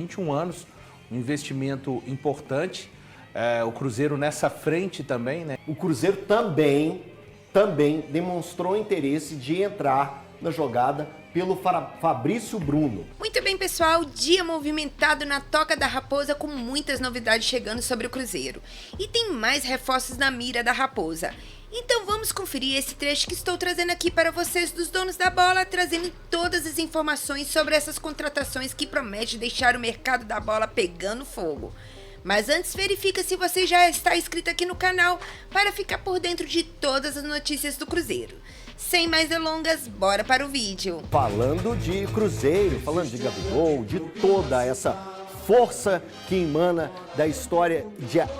21 anos, um investimento importante. O Cruzeiro nessa frente também, né? O Cruzeiro também demonstrou interesse de entrar na jogada pelo Fabrício Bruno. Muito bem, pessoal, dia movimentado na Toca da Raposa com muitas novidades chegando sobre o Cruzeiro. E tem mais reforços na mira da Raposa. Então vamos conferir esse trecho que estou trazendo aqui para vocês dos donos da bola, trazendo todas as informações sobre essas contratações que prometem deixar o mercado da bola pegando fogo. Mas antes, verifica se você já está inscrito aqui no canal para ficar por dentro de todas as notícias do Cruzeiro. Sem mais delongas, bora para o vídeo. Falando de Cruzeiro, falando de Gabigol, de toda essa força que emana da história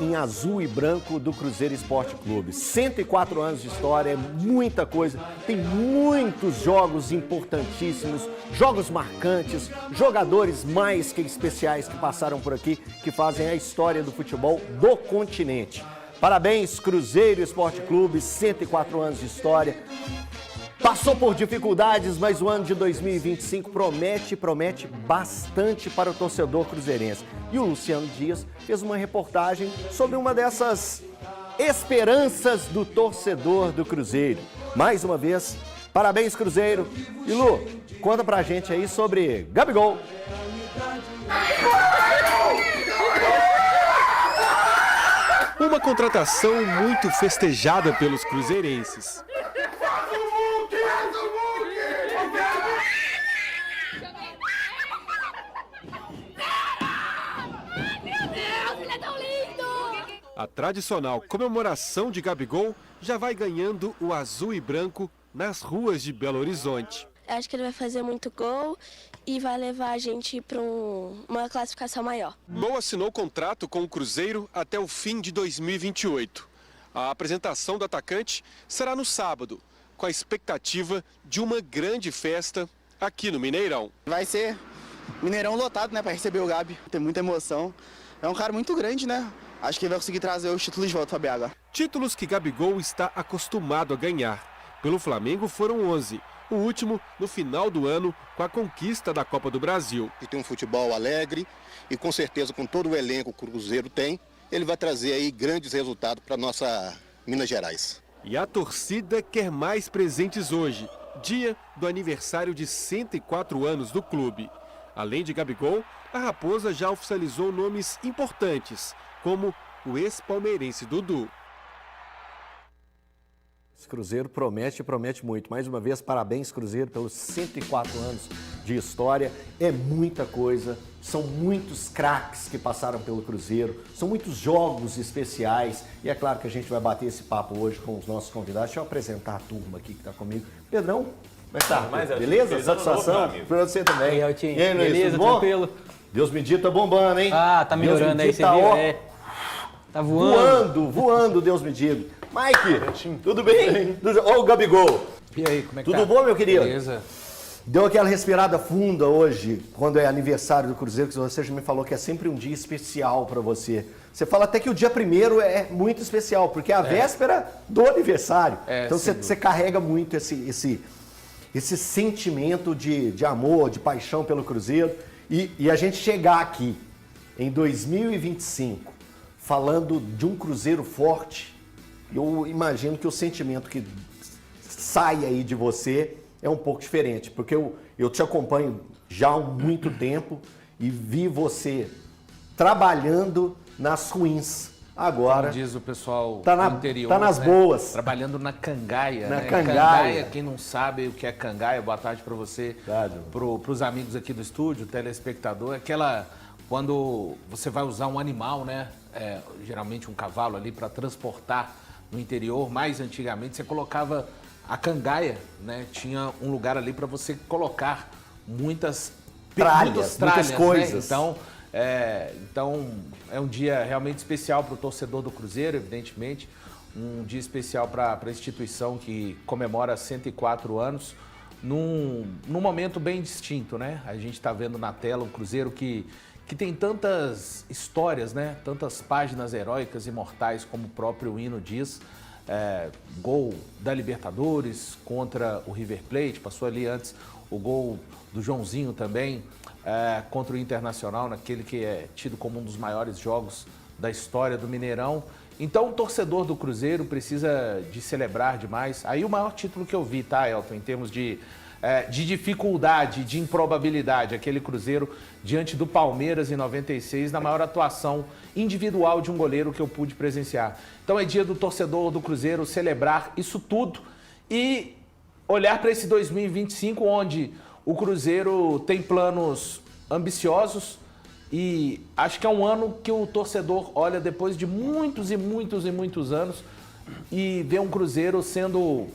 em azul e branco do Cruzeiro Esporte Clube. 104 anos de história, é muita coisa, tem muitos jogos importantíssimos, jogos marcantes, jogadores mais que especiais que passaram por aqui, que fazem a história do futebol do continente. Parabéns, Cruzeiro Esporte Clube, 104 anos de história. Passou por dificuldades, mas o ano de 2025 promete bastante para o torcedor cruzeirense. E o Luciano Dias fez uma reportagem sobre uma dessas esperanças do torcedor do Cruzeiro. Mais uma vez, parabéns, Cruzeiro. E Lu, conta pra gente aí sobre Gabigol. Uma contratação muito festejada pelos cruzeirenses. A tradicional comemoração de Gabigol já vai ganhando o azul e branco nas ruas de Belo Horizonte. Acho que ele vai fazer muito gol e vai levar a gente para uma classificação maior. Gol assinou contrato com o Cruzeiro até o fim de 2028. A apresentação do atacante será no sábado, com a expectativa de uma grande festa aqui no Mineirão. Vai ser Mineirão lotado, né, para receber o Gabi. Tem muita emoção. É um cara muito grande, né? Acho que ele vai conseguir trazer os títulos de volta para BH. Títulos que Gabigol está acostumado a ganhar. Pelo Flamengo foram 11. O último no final do ano com a conquista da Copa do Brasil. E tem um futebol alegre e com certeza com todo o elenco que o Cruzeiro tem, ele vai trazer aí grandes resultados para nossa Minas Gerais. E a torcida quer mais presentes hoje, dia do aniversário de 104 anos do clube. Além de Gabigol, a Raposa já oficializou nomes importantes, como o ex-palmeirense Dudu. Esse Cruzeiro promete muito. Mais uma vez, parabéns, Cruzeiro, pelos 104 anos de história. É muita coisa, são muitos craques que passaram pelo Cruzeiro, são muitos jogos especiais. E é claro que a gente vai bater esse papo hoje com os nossos convidados. Deixa eu apresentar a turma aqui que está comigo. Pedrão, como é que tá? Beleza? Satisfação? Para você também. E aí, Eltinho? E aí, Luiz, beleza, tudo bom? tranquilo? Deus me diga, tá bombando, hein? Ah, tá melhorando aí, você viu? Tá voando. Voando, Deus me diga. Mike, tudo bem? Ó o Gabigol. E aí, como é que Tudo bom, meu querido? Beleza. Deu aquela respirada funda hoje, quando é aniversário do Cruzeiro, que você já me falou que é sempre um dia especial para você. Você fala até que o dia primeiro é muito especial, porque é a véspera do aniversário. Então você carrega muito esse sentimento de amor, de paixão pelo Cruzeiro. E a gente chegar aqui em 2025, falando de um Cruzeiro forte, eu imagino que o sentimento que sai aí de você é um pouco diferente, porque eu te acompanho já há muito tempo e vi você trabalhando nas ruins. Agora, como diz o pessoal tá do interior, tá nas né? boas. Trabalhando na cangaia, Na né? cangaia. Quem não sabe o que é cangaia, boa tarde para você, para os amigos aqui do estúdio, telespectador, aquela quando você vai usar um animal, né? Geralmente um cavalo ali para transportar no interior, mais antigamente você colocava a cangaia, né? Tinha um lugar ali para você colocar muitas tralhas, muitas coisas. Né? Então é um dia realmente especial para o torcedor do Cruzeiro, evidentemente, um dia especial para a instituição que comemora 104 anos, num momento bem distinto, né? A gente está vendo na tela um Cruzeiro que tem tantas histórias, né? Tantas páginas heróicas e imortais, como o próprio hino diz. Gol da Libertadores contra o River Plate, passou ali antes o gol do Joãozinho também contra o Internacional, naquele que é tido como um dos maiores jogos da história do Mineirão. Então o torcedor do Cruzeiro precisa de celebrar demais. Aí o maior título que eu vi, tá, Elton, em termos de dificuldade, de improbabilidade, aquele Cruzeiro diante do Palmeiras em 96, na maior atuação individual de um goleiro que eu pude presenciar. Então é dia do torcedor do Cruzeiro celebrar isso tudo e olhar para esse 2025, onde o Cruzeiro tem planos ambiciosos e acho que é um ano que o torcedor olha depois de muitos e muitos e muitos anos e vê um Cruzeiro sendo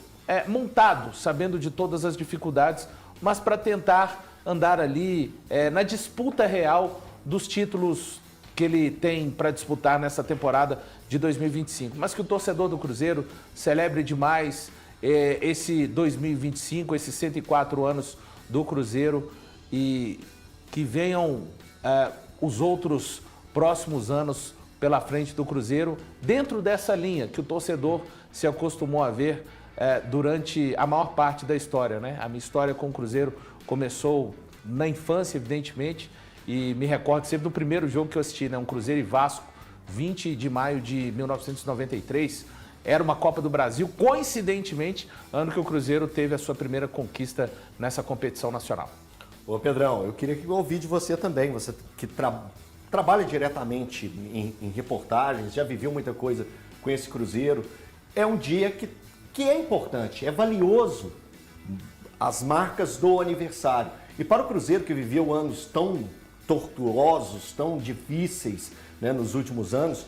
montado, sabendo de todas as dificuldades, mas para tentar andar ali na disputa real dos títulos que ele tem para disputar nessa temporada de 2025. Mas que o torcedor do Cruzeiro celebre demais esse 2025, esses 104 anos do Cruzeiro e que venham os outros próximos anos pela frente do Cruzeiro dentro dessa linha que o torcedor se acostumou a ver durante a maior parte da história, né? A minha história com o Cruzeiro começou na infância, evidentemente, e me recordo sempre do primeiro jogo que eu assisti, né? Um Cruzeiro e Vasco, 20 de maio de 1993. Era uma Copa do Brasil, coincidentemente, ano que o Cruzeiro teve a sua primeira conquista nessa competição nacional. Ô Pedrão, eu queria ouvir de você também, você que trabalha diretamente em reportagens, já viveu muita coisa com esse Cruzeiro. É um dia que é importante, é valioso as marcas do aniversário. E para o Cruzeiro, que viveu anos tão tortuosos, tão difíceis, né, nos últimos anos,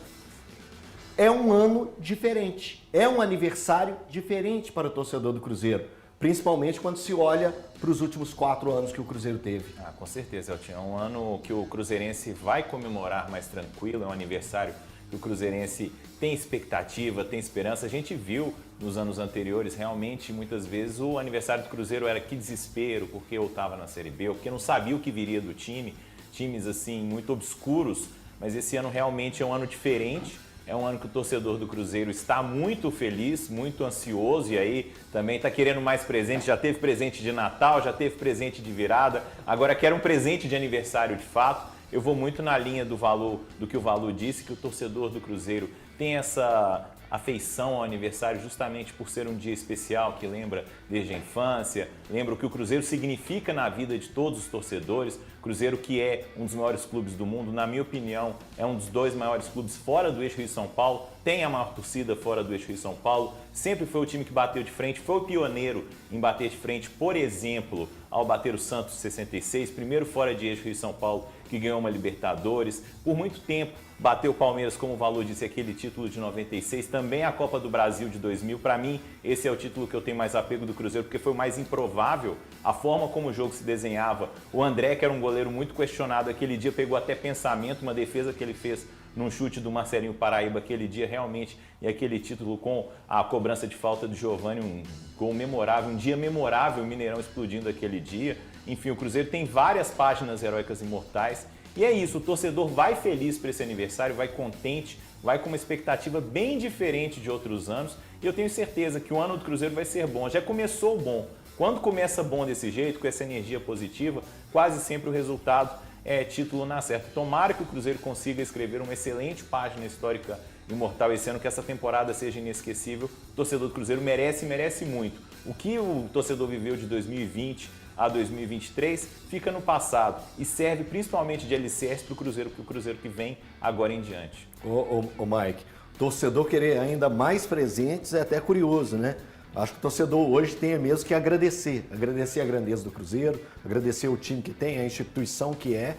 é um ano diferente, é um aniversário diferente para o torcedor do Cruzeiro, principalmente quando se olha para os últimos 4 anos que o Cruzeiro teve. Com certeza, Elton. É um ano que o cruzeirense vai comemorar mais tranquilo, é um aniversário que o cruzeirense tem expectativa, tem esperança. A gente viu nos anos anteriores, realmente, muitas vezes, o aniversário do Cruzeiro era que desespero, porque eu estava na Série B, ou porque não sabia o que viria do time, times assim muito obscuros, mas esse ano realmente é um ano diferente. É um ano que o torcedor do Cruzeiro está muito feliz, muito ansioso e aí também está querendo mais presente. Já teve presente de Natal, já teve presente de virada, agora quer um presente de aniversário de fato. Eu vou muito na linha do que o Valu disse, que o torcedor do Cruzeiro tem essa afeição ao aniversário justamente por ser um dia especial que lembra desde a infância, lembra o que o Cruzeiro significa na vida de todos os torcedores. Cruzeiro que é um dos maiores clubes do mundo, na minha opinião, é um dos 2 maiores clubes fora do eixo Rio-São Paulo, tem a maior torcida fora do eixo Rio-São Paulo, sempre foi o time que bateu de frente, foi o pioneiro em bater de frente, por exemplo, ao bater o Santos 66, primeiro fora de eixo Rio-São Paulo que ganhou uma Libertadores, por muito tempo bateu o Palmeiras, como o Valu disse, aquele título de 96, também a Copa do Brasil de 2000. Para mim, esse é o título que eu tenho mais apego do Cruzeiro, porque foi mais improvável a forma como o jogo se desenhava. O André, que era um goleiro muito questionado, aquele dia pegou até pensamento, uma defesa que ele fez num chute do Marcelinho Paraíba aquele dia realmente, e aquele título com a cobrança de falta do Giovani, um gol memorável, um dia memorável, o Mineirão explodindo aquele dia. Enfim, o Cruzeiro tem várias páginas heróicas imortais. E é isso, o torcedor vai feliz para esse aniversário, vai contente, vai com uma expectativa bem diferente de outros anos. E eu tenho certeza que o ano do Cruzeiro vai ser bom. Já começou bom. Quando começa bom desse jeito, com essa energia positiva, quase sempre o resultado é título na certa. Tomara que o Cruzeiro consiga escrever uma excelente página histórica imortal esse ano, que essa temporada seja inesquecível. O torcedor do Cruzeiro merece e merece muito. O que o torcedor viveu de 2020 a 2023 fica no passado e serve principalmente de alicerce para o Cruzeiro, porque o Cruzeiro que vem agora em diante. Ô Mike, torcedor querer ainda mais presentes é até curioso, né? Acho que o torcedor hoje tem mesmo que agradecer a grandeza do Cruzeiro, agradecer o time que tem, a instituição que é,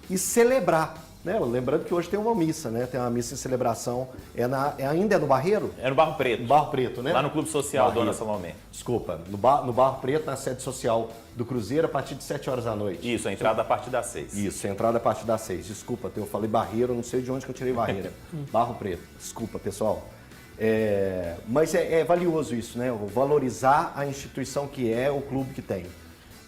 e celebrar. Né? Lembrando que hoje tem uma missa, né? Tem uma missa em celebração. Ainda é no Barreiro? É no Barro Preto. No Barro Preto, né? Lá no Clube Social Dona Salomé. Desculpa, no Barro Preto, na sede social do Cruzeiro, a partir de 7 horas da noite. Isso, a entrada a partir das 6. Isso, a entrada a partir das 6. Desculpa, eu falei Barreiro, não sei de onde que eu tirei Barreira. Barro Preto, desculpa, pessoal. Mas é valioso isso, né? Valorizar a instituição que é o clube que tem.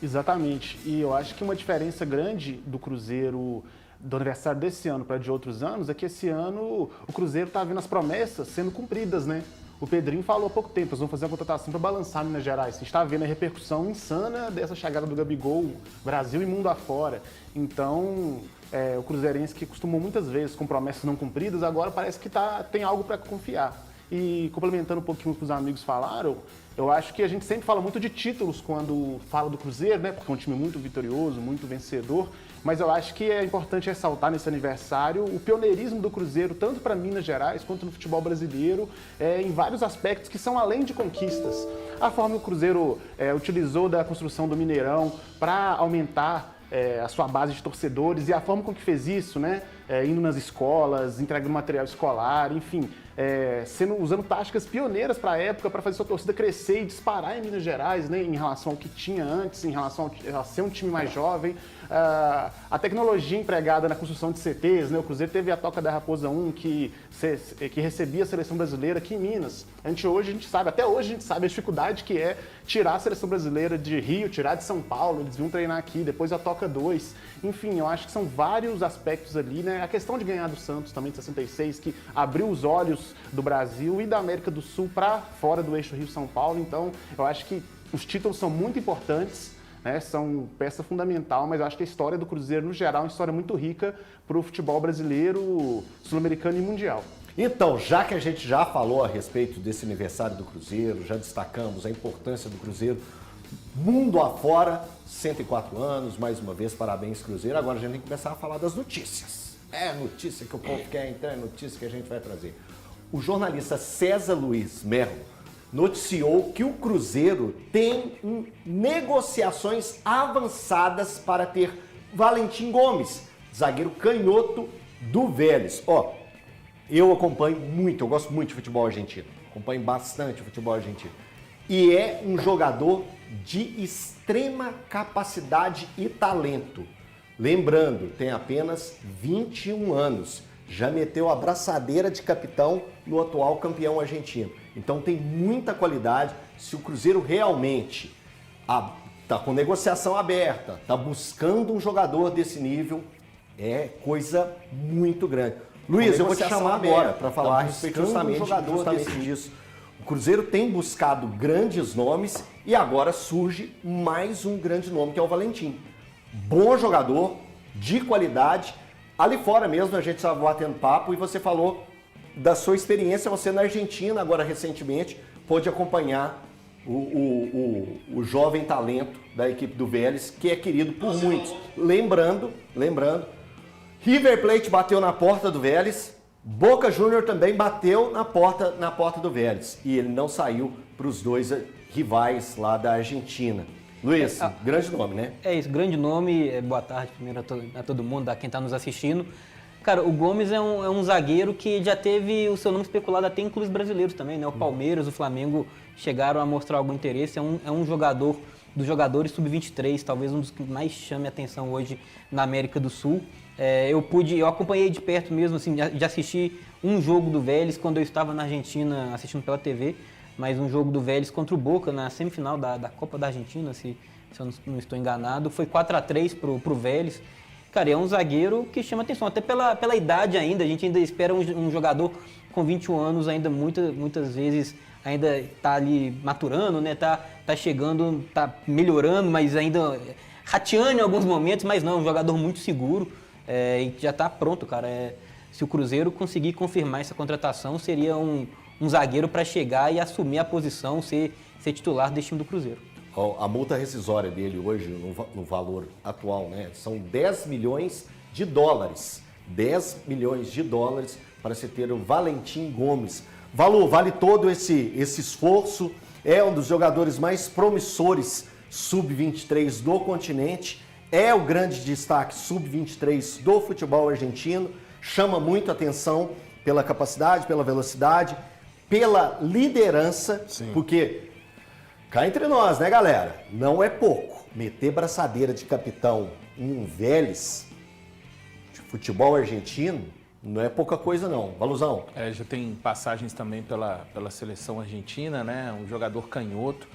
Exatamente. E eu acho que uma diferença grande do Cruzeiro, do aniversário desse ano para de outros anos, é que esse ano o Cruzeiro está vendo as promessas sendo cumpridas, né? O Pedrinho falou há pouco tempo, eles vão fazer uma contratação para balançar Minas Gerais. A gente está vendo a repercussão insana dessa chegada do Gabigol, Brasil e mundo afora. Então, o cruzeirense que costumou muitas vezes com promessas não cumpridas, agora parece que tem algo para confiar. E complementando um pouquinho o que os amigos falaram, eu acho que a gente sempre fala muito de títulos quando fala do Cruzeiro, né? Porque é um time muito vitorioso, muito vencedor. Mas eu acho que é importante ressaltar nesse aniversário o pioneirismo do Cruzeiro, tanto para Minas Gerais quanto no futebol brasileiro, em vários aspectos que são além de conquistas. A forma que o Cruzeiro utilizou da construção do Mineirão para aumentar a sua base de torcedores e a forma com que fez isso, né? Indo nas escolas, entregando material escolar, enfim, usando táticas pioneiras para a época para fazer sua torcida crescer e disparar em Minas Gerais, né? Em relação ao que tinha antes, em relação a ser um time mais jovem. A tecnologia empregada na construção de CTs, né? O Cruzeiro teve a Toca da Raposa 1 que recebia a seleção brasileira aqui em Minas. Até hoje a gente sabe a dificuldade que é tirar a seleção brasileira de Rio, tirar de São Paulo, eles vinham treinar aqui, depois a Toca 2. Enfim, eu acho que são vários aspectos ali, né? A questão de ganhar do Santos também de 66, que abriu os olhos do Brasil e da América do Sul para fora do eixo Rio-São Paulo. Então, eu acho que os títulos são muito importantes, né, são peça fundamental, mas eu acho que a história do Cruzeiro, no geral, é uma história muito rica para o futebol brasileiro, sul-americano e mundial. Então, já que a gente já falou a respeito desse aniversário do Cruzeiro, já destacamos a importância do Cruzeiro, mundo afora, 104 anos, mais uma vez, parabéns Cruzeiro. Agora a gente tem que começar a falar das notícias. É notícia que o povo quer, então é notícia que a gente vai trazer. O jornalista César Luiz Merlo noticiou que o Cruzeiro tem negociações avançadas para ter Valentim Gomes, zagueiro canhoto do Vélez. Eu acompanho muito, eu gosto muito de futebol argentino, acompanho bastante o futebol argentino. E é um jogador de extrema capacidade e talento. Lembrando, tem apenas 21 anos. Já meteu a braçadeira de capitão no atual campeão argentino. Então tem muita qualidade. Se o Cruzeiro realmente está com negociação aberta, está buscando um jogador desse nível, é coisa muito grande. Luiz, eu vou te chamar agora para falar a respeito justamente disso. O Cruzeiro tem buscado grandes nomes e agora surge mais um grande nome, que é o Valentim. Bom jogador, de qualidade. Ali fora mesmo a gente estava batendo papo e você falou da sua experiência, você na Argentina, agora recentemente, pôde acompanhar o jovem talento da equipe do Vélez, que é querido por muitos. Lembrando, River Plate bateu na porta do Vélez, Boca Juniors também bateu na porta do Vélez e ele não saiu para os dois rivais lá da Argentina. Luiz, grande nome, né? É isso, grande nome. Boa tarde primeiro a todo mundo, a quem está nos assistindo. Cara, o Gomes é um zagueiro que já teve o seu nome especulado até em clubes brasileiros também, né? O Palmeiras, o Flamengo chegaram a mostrar algum interesse. É um jogador dos jogadores sub-23, talvez um dos que mais chame a atenção hoje na América do Sul. Eu acompanhei de perto mesmo, assim, de assistir um jogo do Vélez quando eu estava na Argentina assistindo pela TV, mas um jogo do Vélez contra o Boca na semifinal da Copa da Argentina, se eu não estou enganado, foi 4-3 pro Vélez. Cara, é um zagueiro que chama atenção, até pela idade ainda, a gente ainda espera um jogador com 21 anos ainda muitas vezes ainda tá ali maturando, né? Tá chegando, tá melhorando, mas ainda rateando em alguns momentos, mas não, é um jogador muito seguro. E já está pronto, cara. Se o Cruzeiro conseguir confirmar essa contratação, seria um zagueiro para chegar e assumir a posição, ser titular desse time do Cruzeiro. A multa rescisória dele hoje, no valor atual, né, são 10 milhões de dólares. 10 milhões de dólares para se ter o Valentim Gomes. Vale todo esse esforço. É um dos jogadores mais promissores sub-23 do continente. É o grande destaque sub-23 do futebol argentino, chama muito atenção pela capacidade, pela velocidade, pela liderança, porque cá entre nós, né, galera, não é pouco. Meter braçadeira de capitão em um Vélez de futebol argentino não é pouca coisa não. Valuzão. Já tem passagens também pela seleção argentina, né, um jogador canhoto,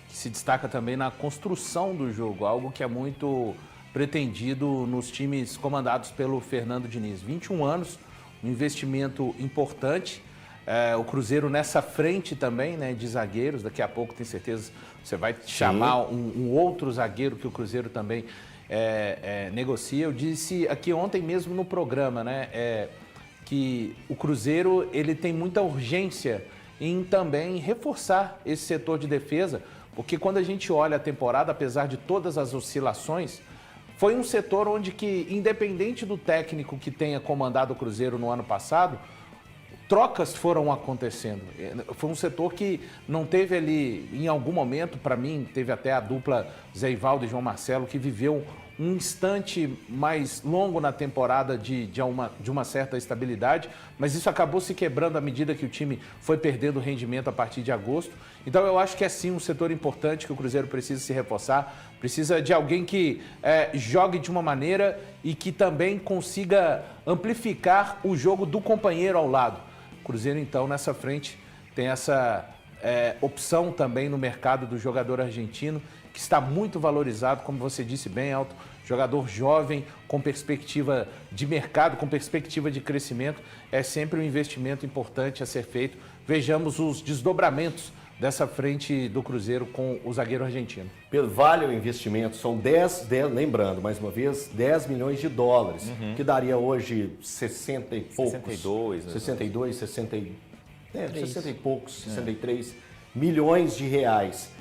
que se destaca também na construção do jogo, algo que é muito pretendido nos times comandados pelo Fernando Diniz. 21 anos, um investimento importante. o Cruzeiro nessa frente também, né, de zagueiros. Daqui a pouco, tenho certeza, você vai chamar um outro zagueiro que o Cruzeiro também negocia. Eu disse aqui ontem mesmo no programa, né, que o Cruzeiro ele tem muita urgência em também reforçar esse setor de defesa, porque quando a gente olha a temporada, apesar de todas as oscilações, foi um setor onde que, independente do técnico que tenha comandado o Cruzeiro no ano passado, trocas foram acontecendo. Foi um setor que não teve ali, em algum momento, para mim, teve até a dupla Zé Ivaldo e João Marcelo, que viveu um instante mais longo na temporada de uma certa estabilidade, mas isso acabou se quebrando à medida que o time foi perdendo rendimento a partir de agosto. Então eu acho que é sim um setor importante que o Cruzeiro precisa se reforçar, precisa de alguém que jogue de uma maneira e que também consiga amplificar o jogo do companheiro ao lado. O Cruzeiro, então, nessa frente tem essa opção também no mercado do jogador argentino, que está muito valorizado, como você disse bem, Elton, jogador jovem, com perspectiva de mercado, com perspectiva de crescimento, é sempre um investimento importante a ser feito. Vejamos os desdobramentos dessa frente do Cruzeiro com o zagueiro argentino. Vale o investimento, são lembrando, mais uma vez, 10 milhões de dólares, que daria hoje 60 e poucos. 62, né? 62, 60 e poucos, 63 milhões de reais.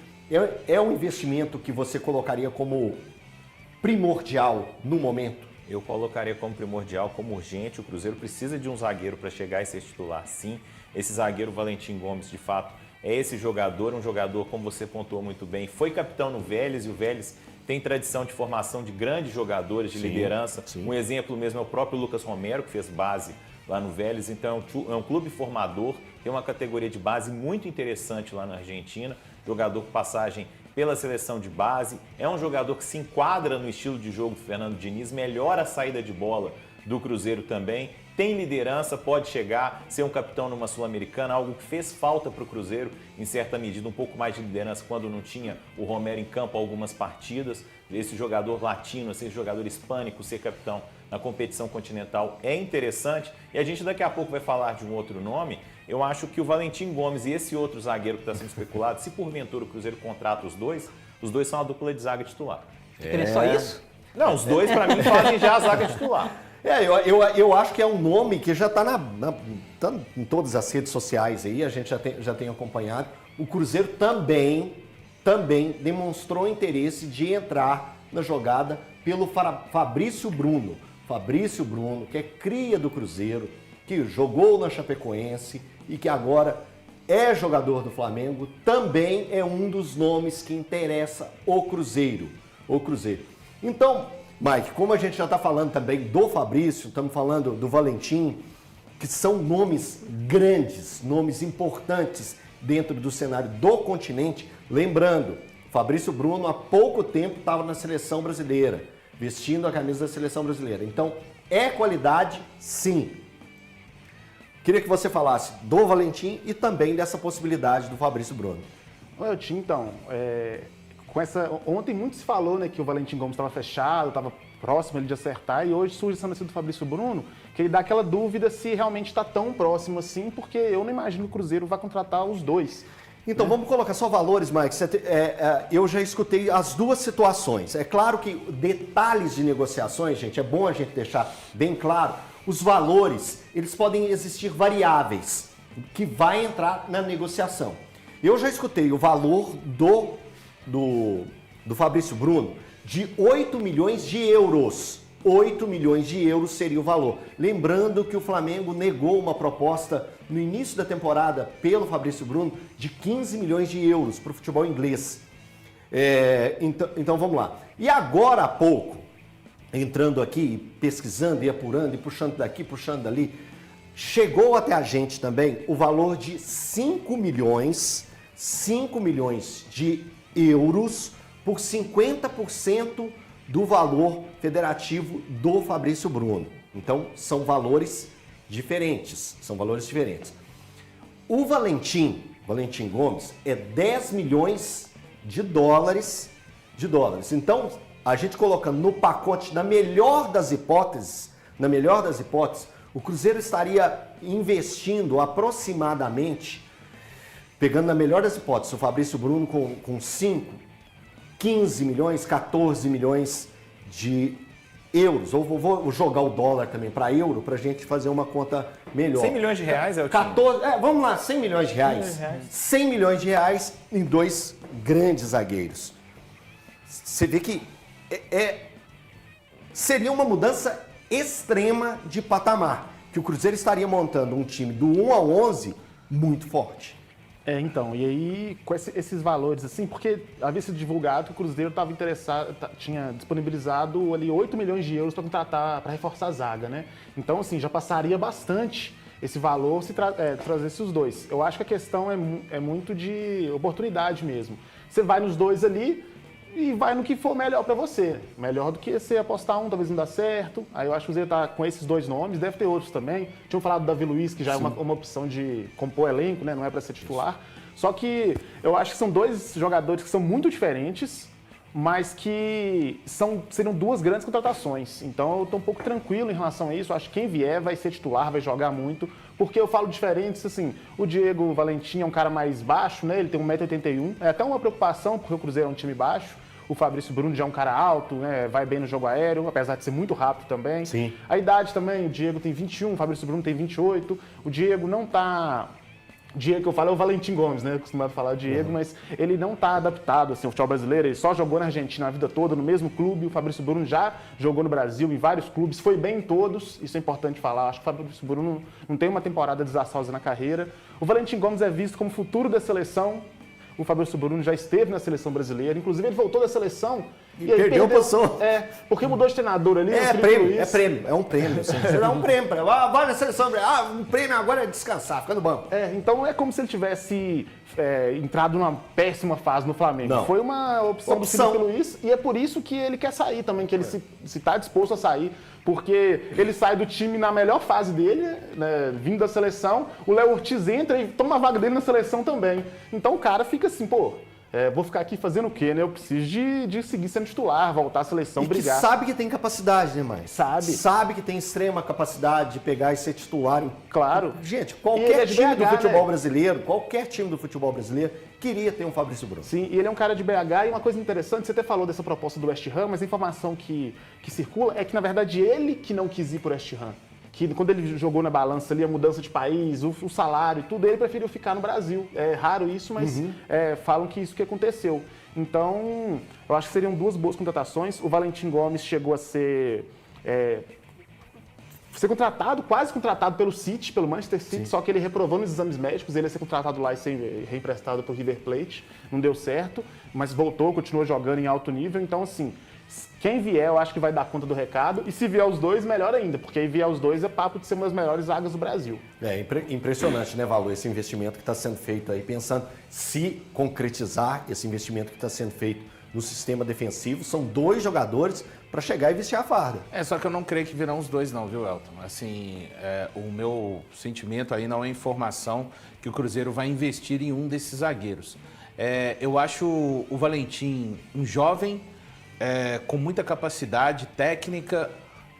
É um investimento que você colocaria como primordial no momento? Eu colocaria como primordial, como urgente. O Cruzeiro precisa de um zagueiro para chegar e ser titular, sim. Esse zagueiro, Valentim Gomes, de fato, é esse jogador, um jogador, como você pontuou muito bem, foi capitão no Vélez e o Vélez tem tradição de formação de grandes jogadores, de liderança. Um exemplo mesmo é o próprio Lucas Romero, que fez base lá no Vélez. Então é um clube formador, tem uma categoria de base muito interessante lá na Argentina. Jogador com passagem pela seleção de base, é um jogador que se enquadra no estilo de jogo do Fernando Diniz, melhora a saída de bola do Cruzeiro também, tem liderança, pode chegar, ser um capitão numa Sul-Americana, algo que fez falta para o Cruzeiro, em certa medida, um pouco mais de liderança quando não tinha o Romero em campo algumas partidas. Esse jogador latino, esse jogador hispânico, ser capitão na competição continental é interessante. E a gente daqui a pouco vai falar de um outro nome. Eu acho que o Valentim Gomes e esse outro zagueiro que está sendo especulado, se porventura o Cruzeiro contrata os dois são a dupla de zaga titular. É só isso? Não, os dois para mim fazem já a zaga titular. Eu acho que é um nome que já está tá em todas as redes sociais aí, a gente já tem acompanhado. O Cruzeiro também demonstrou interesse de entrar na jogada pelo Fabrício Bruno. Fabrício Bruno, que é cria do Cruzeiro, que jogou na Chapecoense e que agora é jogador do Flamengo, também é um dos nomes que interessa o Cruzeiro. Então, Mike, como a gente já está falando também do Fabrício, estamos falando do Valentim, que são nomes grandes, nomes importantes dentro do cenário do continente. Lembrando, Fabrício Bruno há pouco tempo estava na seleção brasileira, vestindo a camisa da seleção brasileira. Então, é qualidade, sim. Queria que você falasse do Valentim e também dessa possibilidade do Fabrício Bruno. Então, ontem muito se falou, né, que o Valentim Gomes estava fechado, estava próximo de acertar, e hoje surge essa notícia do Fabrício Bruno, que ele dá aquela dúvida se realmente está tão próximo assim, porque eu não imagino que o Cruzeiro vai contratar os dois. Então, vamos colocar só valores, Mike. Eu já escutei as duas situações. É claro que detalhes de negociações, gente, é bom a gente deixar bem claro. Os valores, eles podem existir variáveis que vai entrar na negociação. Eu já escutei o valor do Fabrício Bruno de 8 milhões de euros. 8 milhões de euros seria o valor. Lembrando que o Flamengo negou uma proposta no início da temporada pelo Fabrício Bruno de 15 milhões de euros para o futebol inglês. Então vamos lá. E agora há pouco, entrando aqui, pesquisando e apurando e puxando daqui, puxando dali, chegou até a gente também o valor de 5 milhões de euros por 50% do valor federativo do Fabrício Bruno. Então, são valores diferentes. O Valentim Gomes é 10 milhões de dólares. Então, a gente colocando no pacote, na melhor das hipóteses, O Cruzeiro estaria investindo aproximadamente, pegando na melhor das hipóteses, o Fabrício Bruno com 5, 15 milhões, 14 milhões de euros. Ou vou jogar o dólar também para euro, para a gente fazer uma conta melhor. 100 milhões de reais é o 14, vamos lá, 100 milhões de reais. 100 milhões de reais em 2 grandes zagueiros. Você vê que seria uma mudança extrema de patamar, que o Cruzeiro estaria montando um time do 1 ao 11 muito forte. Então, e aí com esses valores, assim, porque havia sido divulgado que o Cruzeiro estava interessado, tinha disponibilizado ali 8 milhões de euros para contratar, para reforçar a zaga, né? Então, assim, já passaria bastante esse valor se trazesse os dois. Eu acho que a questão é muito de oportunidade mesmo. Você vai nos dois ali e vai no que for melhor para você. Melhor do que você apostar um, talvez não dá certo. Aí eu acho que o Cruzeiro tá com esses 2 nomes, deve ter outros também. Tinham falado do Davi Luiz, que já é uma opção de compor elenco, né? Não é para ser titular. Só que eu acho que são 2 jogadores que são muito diferentes, mas que seriam 2 grandes contratações. Então eu tô um pouco tranquilo em relação a isso. Eu acho que quem vier vai ser titular, vai jogar muito. Porque eu falo diferentes, assim, o Diego Valentim é um cara mais baixo, né? Ele tem 1,81 m. É até uma preocupação, porque o Cruzeiro é um time baixo. O Fabrício Bruno já é um cara alto, né? Vai bem no jogo aéreo, apesar de ser muito rápido também. Sim. A idade também, o Diego tem 21, o Fabrício Bruno tem 28. O Diego não tá... Diego que eu falo é o Valentim Gomes, né? Acostumado a falar Diego, mas ele não tá adaptado assim, ao futebol brasileiro. Ele só jogou na Argentina a vida toda, no mesmo clube. O Fabrício Bruno já jogou no Brasil, em vários clubes, foi bem em todos. Isso é importante falar. Acho que o Fabrício Bruno não tem uma temporada desastrosa na carreira. O Valentim Gomes é visto como futuro da seleção. O Fabrício Bruno já esteve na seleção brasileira. Inclusive, ele voltou da seleção e perdeu a posição. Porque mudou de treinador ali. É um prêmio. Assim. Você dá um prêmio para ele. Vai na seleção, um prêmio agora é descansar, fica no banco. Então é como se ele tivesse entrado numa péssima fase no Flamengo. Não. Foi uma opção do Felipe Luiz e é por isso que ele quer sair também, que ele se está disposto a sair, porque ele sai do time na melhor fase dele, né, vindo da seleção, o Léo Ortiz entra e toma a vaga dele na seleção também. Então o cara fica assim, vou ficar aqui fazendo o quê, né? Eu preciso de seguir sendo titular, voltar à seleção, brigar. Que sabe que tem capacidade, né, mãe? Sabe. Sabe que tem extrema capacidade de pegar e ser titular. Claro. Gente, qualquer time do futebol brasileiro, qualquer time do futebol brasileiro queria ter um Fabrício Bruno. Sim, e ele é um cara de BH e uma coisa interessante, você até falou dessa proposta do West Ham, mas a informação que circula é que, na verdade, ele que não quis ir pro West Ham. Que quando ele jogou na balança ali, a mudança de país, o salário, tudo, ele preferiu ficar no Brasil. É raro isso, mas falam que isso que aconteceu. Então, eu acho que seriam 2 boas contratações. O Valentim Gomes chegou a ser contratado, quase contratado pelo City, pelo Manchester City, só que ele reprovou nos exames médicos, ele ia ser contratado lá e ser reemprestado para o River Plate. Não deu certo, mas voltou, continuou jogando em alto nível. Então, assim, quem vier, eu acho que vai dar conta do recado. E se vier os 2, melhor ainda, porque aí vier os 2 é papo de ser uma das melhores zagas do Brasil. É impressionante, né, Valor, esse investimento que está sendo feito aí, pensando se concretizar esse investimento que está sendo feito no sistema defensivo. São 2 jogadores para chegar e vestir a farda. Só que eu não creio que virão os 2 não, viu, Elton? Assim, o meu sentimento aí não é informação que o Cruzeiro vai investir em um desses zagueiros. Eu acho o Valentim um jovem, com muita capacidade técnica,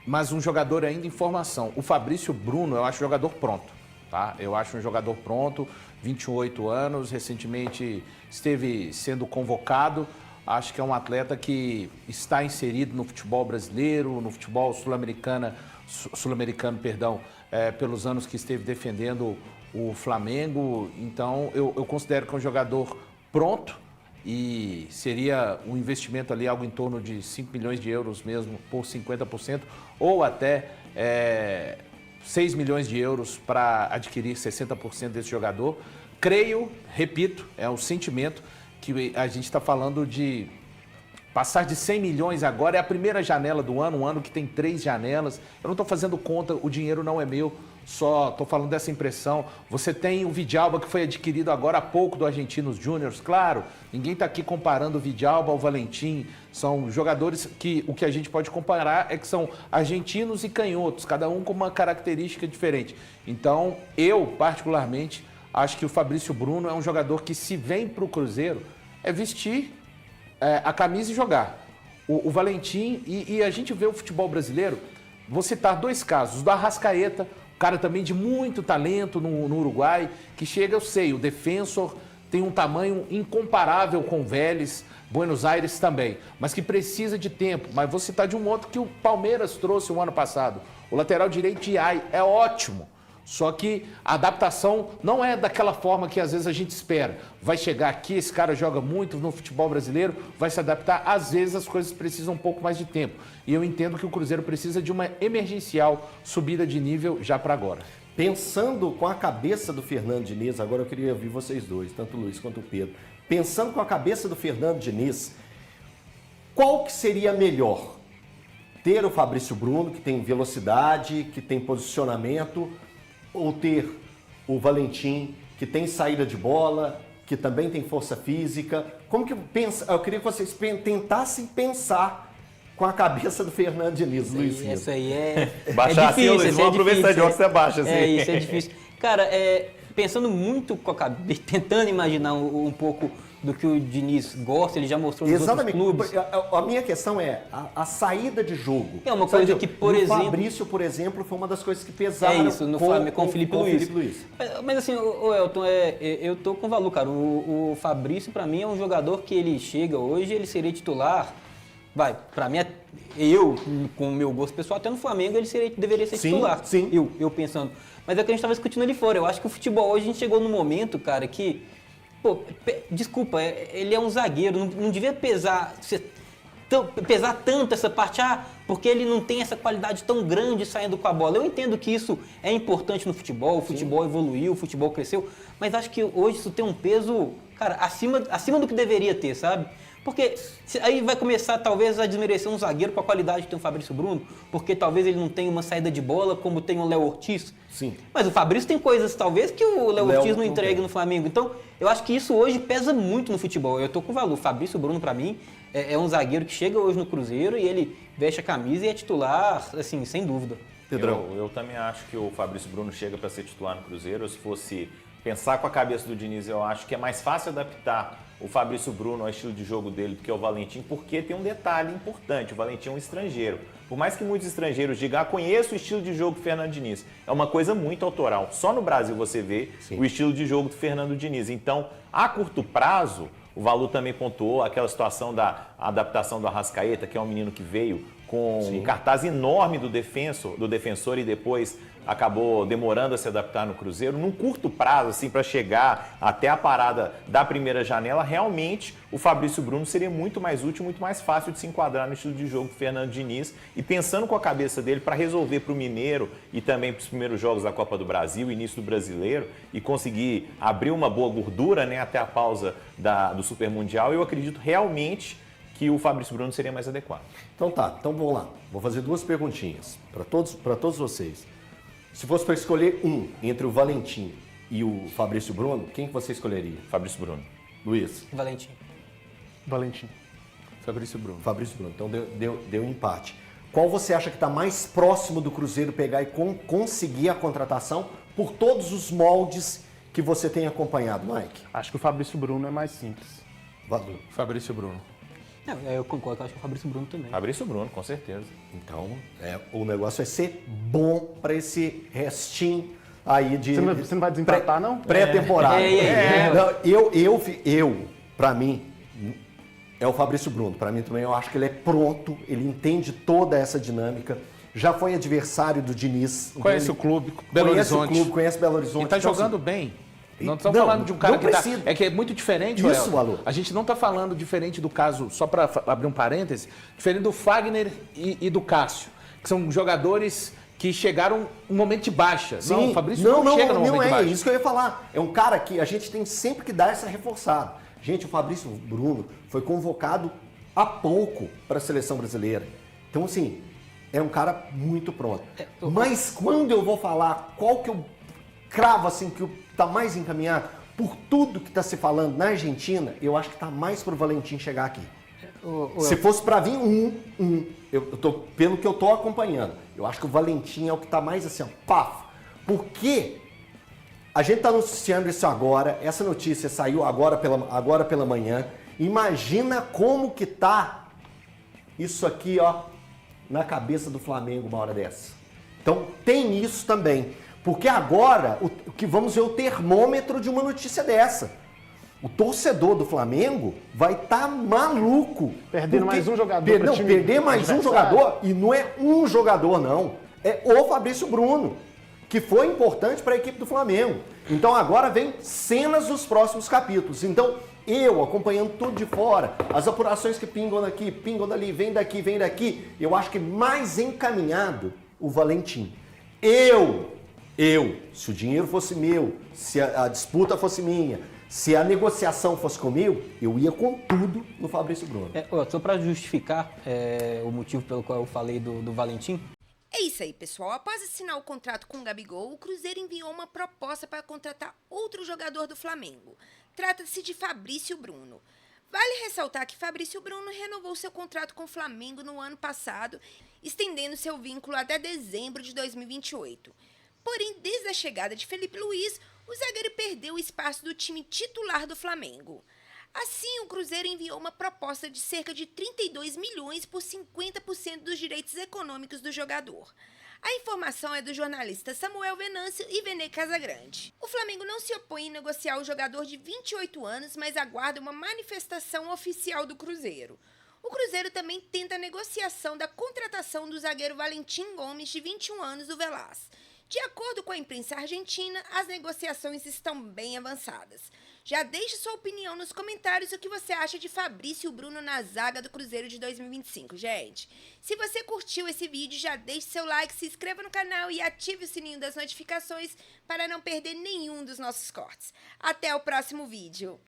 mas um jogador ainda em formação. O Fabrício Bruno, eu acho um jogador pronto, tá? Eu acho um jogador pronto, 28 anos, recentemente esteve sendo convocado. Acho que é um atleta que está inserido no futebol brasileiro, no futebol sul-americano, pelos anos que esteve defendendo o Flamengo. Então, eu considero que é um jogador pronto e seria um investimento ali, algo em torno de 5 milhões de euros mesmo, por 50%, ou até 6 milhões de euros para adquirir 60% desse jogador. Creio, repito, é um sentimento que a gente está falando de passar de 100 milhões agora, é a primeira janela do ano, um ano que tem 3 janelas. Eu não estou fazendo conta, o dinheiro não é meu, só estou falando dessa impressão. Você tem o Vidalba, que foi adquirido agora há pouco do Argentinos Júniors, claro, ninguém está aqui comparando o Vidalba ao Valentim, são jogadores que o que a gente pode comparar é que são argentinos e canhotos, cada um com uma característica diferente. Então, eu, particularmente, acho que o Fabrício Bruno é um jogador que, se vem para o Cruzeiro, é vestir a camisa e jogar. O Valentim, e a gente vê o futebol brasileiro, Vou citar 2 casos. O do Arrascaeta, um cara também de muito talento no Uruguai, que chega, eu sei, o Defensor tem um tamanho incomparável com o Vélez, Buenos Aires também, mas que precisa de tempo. Mas vou citar de um outro que o Palmeiras trouxe o ano passado. O lateral direito de AI é ótimo, só que a adaptação não é daquela forma que às vezes a gente espera. Vai chegar aqui, esse cara joga muito no futebol brasileiro, vai se adaptar. Às vezes as coisas precisam um pouco mais de tempo. E eu entendo que o Cruzeiro precisa de uma emergencial subida de nível já para agora. Pensando com a cabeça do Fernando Diniz, agora eu queria ouvir vocês dois, tanto o Luiz quanto o Pedro. Pensando com a cabeça do Fernando Diniz, qual que seria melhor? Ter o Fabrício Bruno, que tem velocidade, que tem posicionamento, ou ter o Valentim, que tem saída de bola, que também tem força física? Como que pensa? Eu queria que vocês tentassem pensar com a cabeça do Fernando Diniz, Luiz. Isso aí é Baixar difícil. Luiz, vamos aproveitar de onde você baixa assim. Isso é difícil. Cara, pensando muito com a cabeça, tentando imaginar um pouco do que o Diniz gosta, ele já mostrou nos outros clubes. A minha questão é a saída de jogo. É uma coisa que, por exemplo... O Fabrício, por exemplo, foi uma das coisas que pesaram com o Felipe Luiz. Mas assim, o Elton, eu tô com valor, cara. O Fabrício, pra mim, é um jogador que ele chega hoje, ele seria titular. Pra mim, eu, com o meu gosto pessoal, até no Flamengo, ele deveria ser titular. Sim. Eu pensando. Mas é o que a gente tava discutindo ali fora. Eu acho que o futebol hoje, a gente chegou num momento, cara, que... Pô, desculpa, ele é um zagueiro, não devia pesar tanto essa parte, porque ele não tem essa qualidade tão grande saindo com a bola. Eu entendo que isso é importante no futebol, o futebol evoluiu, o futebol cresceu, mas acho que hoje isso tem um peso, cara, acima do que deveria ter, sabe? Porque aí vai começar talvez a desmerecer um zagueiro com a qualidade que tem o Fabrício Bruno, porque talvez ele não tenha uma saída de bola como tem o Léo Ortiz. Sim. Mas o Fabrício tem coisas talvez que o Léo Ortiz não entregue no Flamengo. Então, eu acho que isso hoje pesa muito no futebol. Eu tô com valor. O Fabrício Bruno, pra mim, é um zagueiro que chega hoje no Cruzeiro e ele veste a camisa e é titular, assim, sem dúvida. Pedrão. Eu também acho que o Fabrício Bruno chega para ser titular no Cruzeiro. Se fosse pensar com a cabeça do Diniz, eu acho que é mais fácil adaptar o Fabrício Bruno ao estilo de jogo dele do que o Valentim, porque tem um detalhe importante, o Valentim é um estrangeiro. Por mais que muitos estrangeiros digam, conheço o estilo de jogo do Fernando Diniz, é uma coisa muito autoral. Só no Brasil você vê o estilo de jogo do Fernando Diniz. Então, a curto prazo, o Valu também pontuou aquela situação da adaptação do Arrascaeta, que é um menino que veio com um cartaz enorme do defensor e depois acabou demorando a se adaptar no Cruzeiro. Num curto prazo, assim, para chegar até a parada da primeira janela, realmente o Fabrício Bruno seria muito mais útil, muito mais fácil de se enquadrar no estilo de jogo do Fernando Diniz. E pensando com a cabeça dele para resolver para o Mineiro e também para os primeiros jogos da Copa do Brasil, início do Brasileiro, e conseguir abrir uma boa gordura, né, até a pausa do Super Mundial, eu acredito realmente que o Fabrício Bruno seria mais adequado. Então vamos lá. Vou fazer 2 perguntinhas para todos vocês. Se fosse para escolher um entre o Valentim e o Fabrício Bruno, quem que você escolheria? Fabrício Bruno. Luiz? Valentim. Fabrício Bruno. Fabrício Bruno. Então deu um empate. Qual você acha que está mais próximo do Cruzeiro pegar e conseguir a contratação por todos os moldes que você tem acompanhado, Mike? Acho que o Fabrício Bruno é mais simples. Valeu. Fabrício Bruno. Eu concordo, acho que o Fabrício Bruno também. Fabrício Bruno, com certeza. Então, o negócio vai ser bom para esse restinho aí de... Você não vai desempatar, não? Pré-temporada. Para mim, é o Fabrício Bruno. Para mim também, eu acho que ele é pronto, ele entende toda essa dinâmica. Já foi adversário do Diniz. Conhece o clube, Belo Horizonte. Conhece Belo Horizonte. E está então, jogando assim, bem. Não estamos falando de um cara que precisa. É que é muito diferente, Isso, Alô. A gente não está falando diferente do caso, só para abrir um parêntese, diferente do Fagner e do Cássio, que são jogadores que chegaram um momento de baixa. Sim. Não, o Fabrício não chega no momento de baixa. É isso que eu ia falar. É um cara que a gente tem sempre que dar essa reforçada. Gente, o Fabrício Bruno foi convocado há pouco para a seleção brasileira. Então, assim, é um cara muito pronto. Mas quando eu vou falar qual que eu cravo, assim, que está mais encaminhado, por tudo que está se falando na Argentina, eu acho que está mais para o Valentim chegar aqui. Se fosse para vir pelo que eu estou acompanhando, eu acho que o Valentim é o que está mais assim, ó, paf. Porque a gente está anunciando isso agora, essa notícia saiu agora pela manhã. Imagina como que tá isso aqui, ó, na cabeça do Flamengo uma hora dessa. Então tem isso também. Porque agora o que vamos ver o termômetro de uma notícia dessa. O torcedor do Flamengo vai estar maluco. Perdendo mais um jogador. Perder mais um jogador, e não é um jogador, não. É o Fabrício Bruno, que foi importante para a equipe do Flamengo. Então agora vem cenas dos próximos capítulos. Então eu, acompanhando tudo de fora, as apurações que pingam daqui, pingam dali, vem daqui, eu acho que mais encaminhado o Valentim. Se o dinheiro fosse meu, se a disputa fosse minha, se a negociação fosse comigo, eu ia com tudo no Fabrício Bruno. Só para justificar o motivo pelo qual eu falei do Valentim. É isso aí, pessoal. Após assinar o contrato com o Gabigol, o Cruzeiro enviou uma proposta para contratar outro jogador do Flamengo. Trata-se de Fabrício Bruno. Vale ressaltar que Fabrício Bruno renovou seu contrato com o Flamengo no ano passado, estendendo seu vínculo até dezembro de 2028. Porém, desde a chegada de Felipe Luiz, o zagueiro perdeu o espaço do time titular do Flamengo. Assim, o Cruzeiro enviou uma proposta de cerca de 32 milhões por 50% dos direitos econômicos do jogador. A informação é do jornalista Samuel Venâncio e Vene Casagrande. O Flamengo não se opõe em negociar o jogador de 28 anos, mas aguarda uma manifestação oficial do Cruzeiro. O Cruzeiro também tenta a negociação da contratação do zagueiro Valentim Gomes, de 21 anos, do Velaz. De acordo com a imprensa argentina, as negociações estão bem avançadas. Já deixe sua opinião nos comentários o que você acha de Fabrício Bruno na zaga do Cruzeiro de 2025, gente. Se você curtiu esse vídeo, já deixe seu like, se inscreva no canal e ative o sininho das notificações para não perder nenhum dos nossos cortes. Até o próximo vídeo!